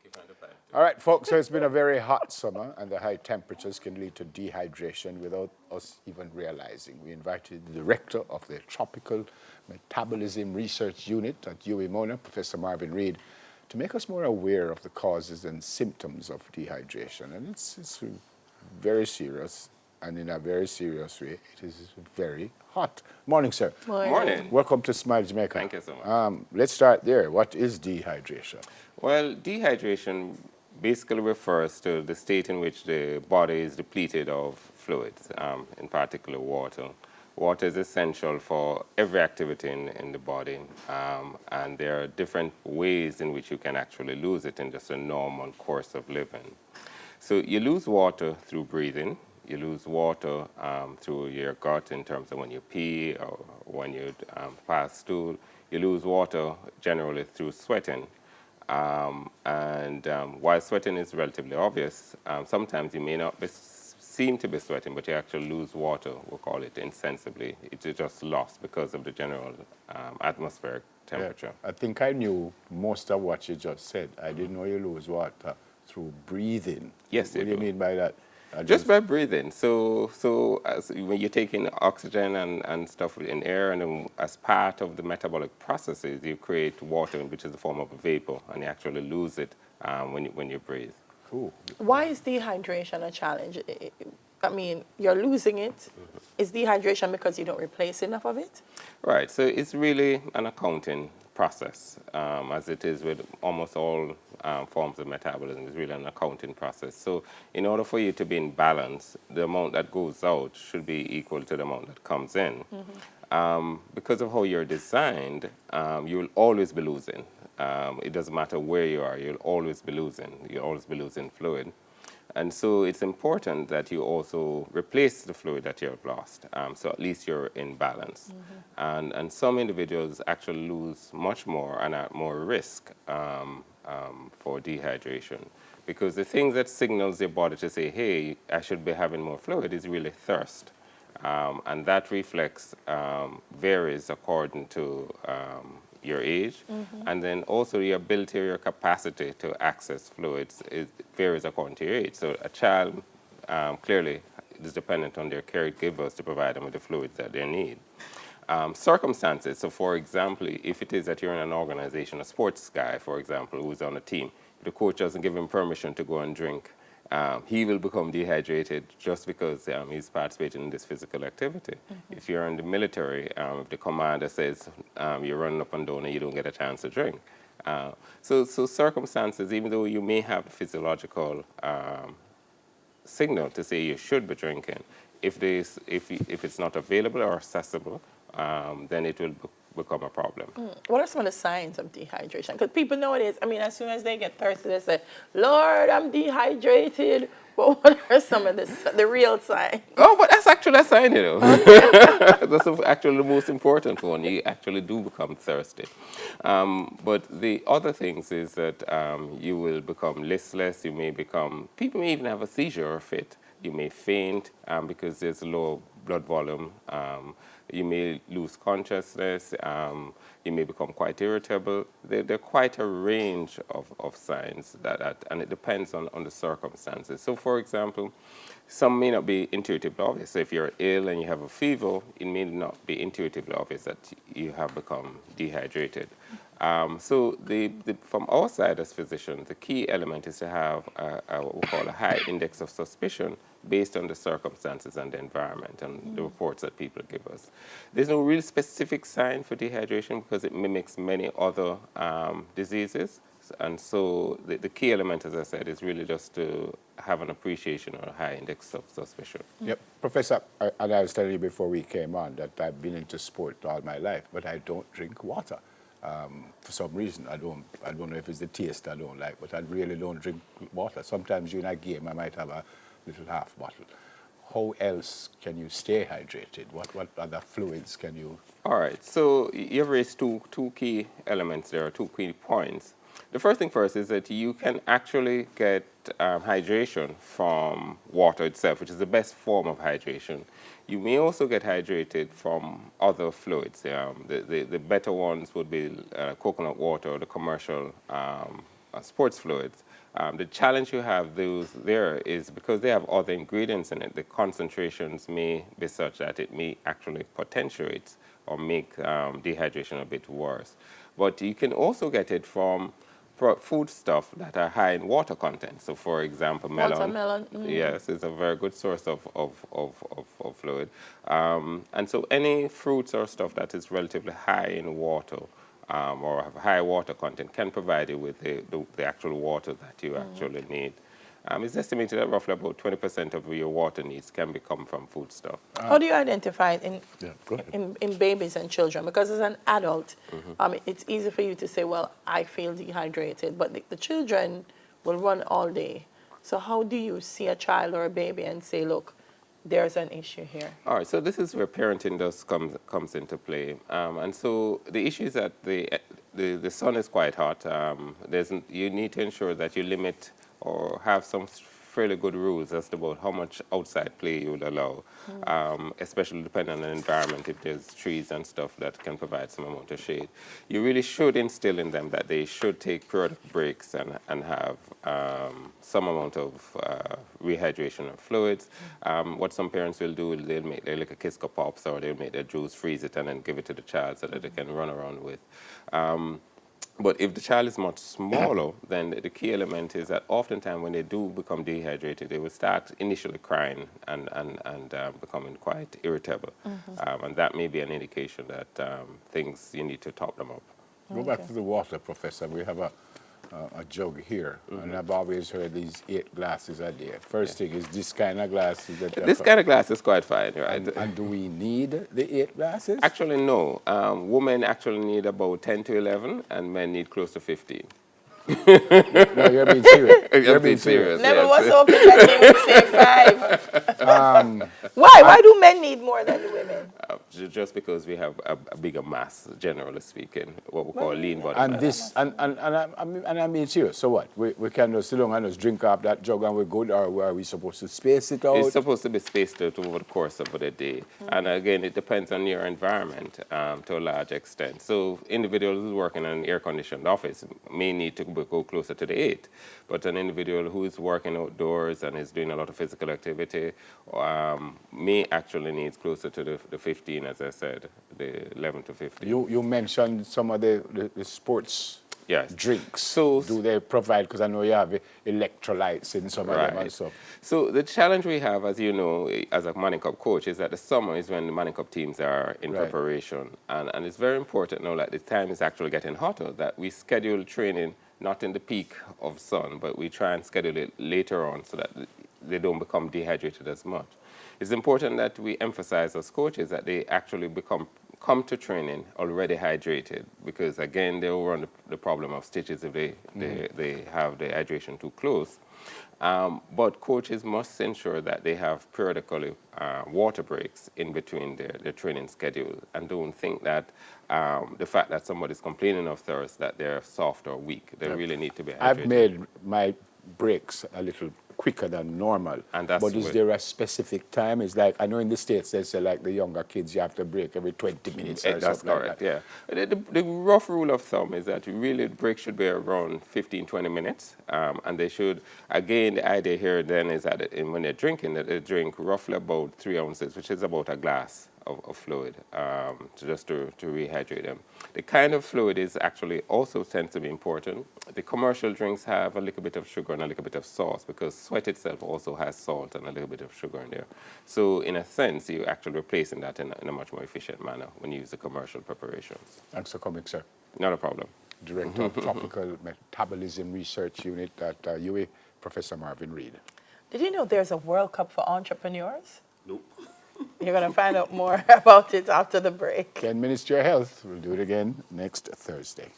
you for the time. All right, folks, so it's been a very hot summer, and the high temperatures can lead to dehydration without us even realizing. We invited the director of the Tropical Metabolism Research Unit at UWI Mona, Professor Marvin Reed, to make us more aware of the causes and symptoms of dehydration. And it's very serious, and in a very serious way, it is very hot. Morning, sir. Morning. Welcome to Smile Jamaica. Thank you so much. Let's start there. What is dehydration? Well, dehydration basically refers to the state in which the body is depleted of fluids, in particular water. Water is essential for every activity in the body, and there are different ways in which you can actually lose it in just a normal course of living. So you lose water through breathing. You lose water through your gut in terms of when you pee or when you pass stool. You lose water generally through sweating. While sweating is relatively obvious, sometimes you may not seem to be sweating, but you actually lose water, we'll call it insensibly. It's just lost because of the general atmospheric temperature. Yeah, I think I knew most of what you just said. I didn't know you lose water through breathing. Yes, what do you mean by that? Just by breathing. So when you're taking oxygen and stuff in air, and then as part of the metabolic processes, you create water, which is a form of a vapor, and you actually lose it when you breathe. Cool. Why is dehydration a challenge? I mean, you're losing it. Mm-hmm. Is dehydration because you don't replace enough of it? Right. So it's really an accounting process, as it is with almost all forms of metabolism. It's really an accounting process. So in order for you to be in balance, the amount that goes out should be equal to the amount that comes in. Mm-hmm. Because of how you're designed, you'll always be losing. It doesn't matter where you are, you'll always be losing. You'll always be losing fluid. And so it's important that you also replace the fluid that you have lost, so at least you're in balance. Mm-hmm. And some individuals actually lose much more and are at more risk for dehydration, because the thing that signals your body to say, hey, I should be having more fluid, is really thirst. And that reflex varies according to your age, mm-hmm. and then also your ability or your capacity to access fluids varies according to your age. So a child clearly is dependent on their caregivers to provide them with the fluids that they need. Circumstances, so for example, if it is that you're in an organization, a sports guy, for example, who's on a team, if the coach doesn't give him permission to go and drink, he will become dehydrated just because he's participating in this physical activity. Mm-hmm. If you're in the military, if the commander says you're running up and down and you don't get a chance to drink. So circumstances, even though you may have the physiological signal to say you should be drinking, if it's not available or accessible, then it will become a problem. What are some of the signs of dehydration? Because people nowadays, I mean, as soon as they get thirsty, they say, Lord, I'm dehydrated. Well, what are some of the real signs? Oh, but that's actually a sign, you know. That's actually the most important one. You actually do become thirsty. But the other things is that you will become listless. People may even have a seizure or a fit. You may faint because there's low blood volume. You may lose consciousness. You may become quite irritable. There are quite a range of signs and it depends on the circumstances. So, for example, some may not be intuitively obvious. So if you're ill and you have a fever, it may not be intuitively obvious that you have become dehydrated. So from our side as physicians, the key element is to have what we call a high index of suspicion based on the circumstances and the environment and the reports that people give us. There's no real specific sign for dehydration because it mimics many other diseases. And so the key element, as I said, is really just to have an appreciation or a high index of suspicion. Yep. Professor, and I was telling you before we came on that I've been into sport all my life, but I don't drink water. For some reason, I don't know if it's the taste I don't like, but I really don't drink water. Sometimes during a game, I might have a little half bottle. How else can you stay hydrated? What other fluids can you? All right. So you've raised two key elements there, 2 key points. The first thing first is that you can actually get hydration from water itself, which is the best form of hydration. You may also get hydrated from other fluids. The better ones would be coconut water or the commercial sports fluids. The challenge you have those there is because they have other ingredients in it, the concentrations may be such that it may actually potentiate or make dehydration a bit worse. But you can also get it from food stuff that are high in water content. So, for example, melon. Watermelon. Yes, it's a very good source of fluid. And so any fruits or stuff that is relatively high in water or have high water content can provide you with the actual water that you actually need. It's estimated that roughly about 20% of your water needs can come from food stuff. How do you identify it Go ahead. in babies and children? Because as an adult, it's easy for you to say, well, I feel dehydrated, but the children will run all day. So how do you see a child or a baby and say, look, there's an issue here? All right, so this is where parenting comes into play. And so the issue is that the sun is quite hot. You need to ensure that you limit or have some fairly good rules as to about how much outside play you would allow, especially depending on the environment, if there's trees and stuff that can provide some amount of shade. You really should instill in them that they should take periodic breaks and have some amount of rehydration of fluids. What some parents will do, they'll make their little Kisco Pops or they'll make their juice, freeze it, and then give it to the child so that they can run around with. But if the child is much smaller, then the key element is that oftentimes when they do become dehydrated, they will start initially crying and becoming quite irritable. And that may be an indication that you need to top them up. Go back to the water, Professor. We have a jug here, and I've always heard these 8 glasses a day. First thing is this kind of glass. This kind of glass is quite fine, right? And do we need the 8 glasses? Actually, no. Women actually need about 10 to 11, and men need close to 15. No, you're being serious. You're being serious. Never yes. was hoping that you would say 5. Why? Why do men need more than the women? Just because we have a bigger mass, generally speaking, what we call lean body And mass. this, and I mean serious. So what? We can just sit down and just drink up that jug and we're good, or are we supposed to space it out? It's supposed to be spaced out over the course of the day. And again, it depends on your environment to a large extent. So individuals who work in an air-conditioned office may need to go closer to the 8. But an individual who is working outdoors and is doing a lot of physical activity may actually need closer to the 15, as I said, the 11 to 15. You mentioned some of the sports Yes. drinks. So do they provide, because I know you have electrolytes in some of them and stuff. So the challenge we have, as you know, as a Manning Cup coach, is that the summer is when the Manning Cup teams are in preparation. And it's very important now that the time is actually getting hotter, that we schedule training not in the peak of sun, but we try and schedule it later on so that they don't become dehydrated as much. It's important that we emphasize as coaches that they actually come to training already hydrated, because again they will run the problem of stitches if they have the hydration too close. But coaches must ensure that they have periodically water breaks in between their training schedule, and don't think that the fact that somebody's complaining of thirst that they're soft or weak. They really need to be hydrated. I've made my breaks a little quicker than normal. And that's but is there a specific time? It's like, I know in the States they say like the younger kids you have to break every 20 minutes or That's something correct, like that. yeah. The rough rule of thumb is that really the break should be around 15, 20 minutes. And they should, again, the idea here then is that when they're drinking, that they drink roughly about 3 ounces, which is about a glass of fluid, just to rehydrate them. The kind of fluid is actually also tends to be important. The commercial drinks have a little bit of sugar and a little bit of sauce, because sweat itself also has salt and a little bit of sugar in there. So in a sense, you're actually replacing that in a much more efficient manner when you use the commercial preparations. Thanks for coming, sir. Not a problem. Director of Tropical Metabolism Research Unit at UWI, Professor Marvin Reed. Did you know there's a World Cup for entrepreneurs? Nope. You're going to find out more about it after the break. 10 minutes to your health. We'll do it again next Thursday.